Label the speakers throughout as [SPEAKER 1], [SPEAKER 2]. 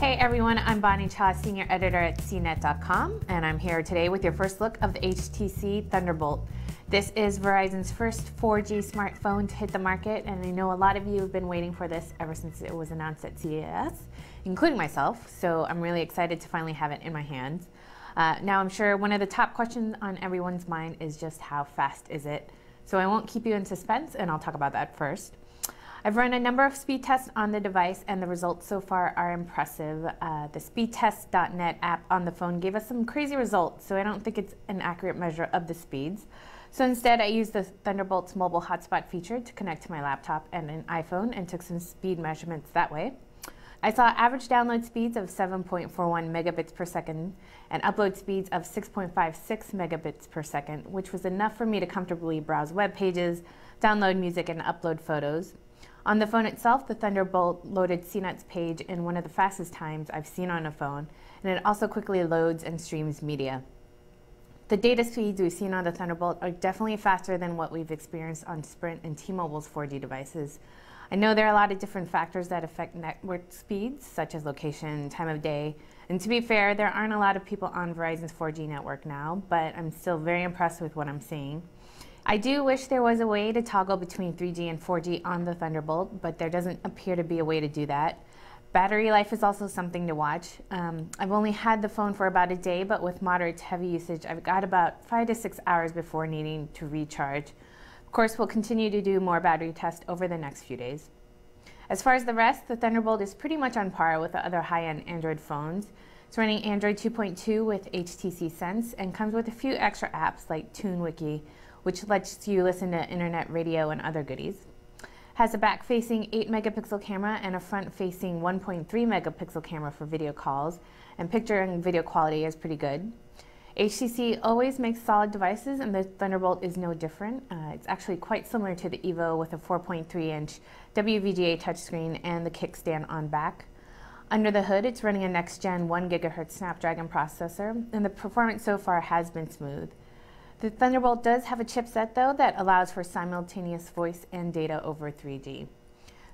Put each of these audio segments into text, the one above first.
[SPEAKER 1] Hey everyone, I'm Bonnie Cha, Senior Editor at CNET.com, and I'm here today with your first look of the HTC Thunderbolt. This is Verizon's first 4G smartphone to hit the market, and I know a lot of you have been waiting for this ever since it was announced at CES, including myself, so I'm really excited to finally have it in my hands. Now I'm sure one of the top questions on everyone's mind is just how fast is it? So I won't keep you in suspense, and I'll talk about that first. I've run a number of speed tests on the device, and the results so far are impressive. The speedtest.net app on the phone gave us some crazy results, so I don't think it's an accurate measure of the speeds. So instead, I used the Thunderbolt's mobile hotspot feature to connect to my laptop and an iPhone and took some speed measurements that way. I saw average download speeds of 7.41 megabits per second and upload speeds of 6.56 megabits per second, which was enough for me to comfortably browse web pages, download music, and upload photos. On the phone itself, the Thunderbolt loaded CNET's page in one of the fastest times I've seen on a phone, and it also quickly loads and streams media. The data speeds we've seen on the Thunderbolt are definitely faster than what we've experienced on Sprint and T-Mobile's 4G devices. I know there are a lot of different factors that affect network speeds, such as location, time of day, and to be fair, there aren't a lot of people on Verizon's 4G network now, but I'm still very impressed with what I'm seeing. I do wish there was a way to toggle between 3G and 4G on the Thunderbolt, but there doesn't appear to be a way to do that. Battery life is also something to watch. I've only had the phone for about a day, but with moderate to heavy usage, I've got about 5 to 6 hours before needing to recharge. Of course, we'll continue to do more battery tests over the next few days. As far as the rest, the Thunderbolt is pretty much on par with the other high-end Android phones. It's running Android 2.2 with HTC Sense and comes with a few extra apps like TuneWiki, which lets you listen to internet radio and other goodies. Has a back-facing 8 megapixel camera and a front-facing 1.3 megapixel camera for video calls, and picture and video quality is pretty good. HTC always makes solid devices, and the Thunderbolt is no different. It's actually quite similar to the Evo with a 4.3-inch WVGA touchscreen and the kickstand on back. Under the hood, it's running a next-gen 1 GHz Snapdragon processor, and the performance so far has been smooth. The Thunderbolt does have a chipset, though, that allows for simultaneous voice and data over 3G.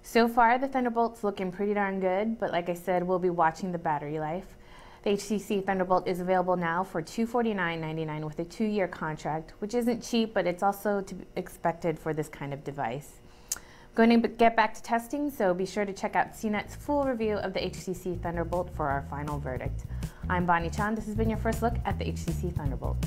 [SPEAKER 1] So far, the Thunderbolt's looking pretty darn good, but like I said, we'll be watching the battery life. The HTC Thunderbolt is available now for $249.99 with a 2-year contract, which isn't cheap, but it's also to be expected for this kind of device. I'm going to get back to testing, so be sure to check out CNET's full review of the HTC Thunderbolt for our final verdict. I'm Bonnie Chan. This has been your first look at the HTC Thunderbolt.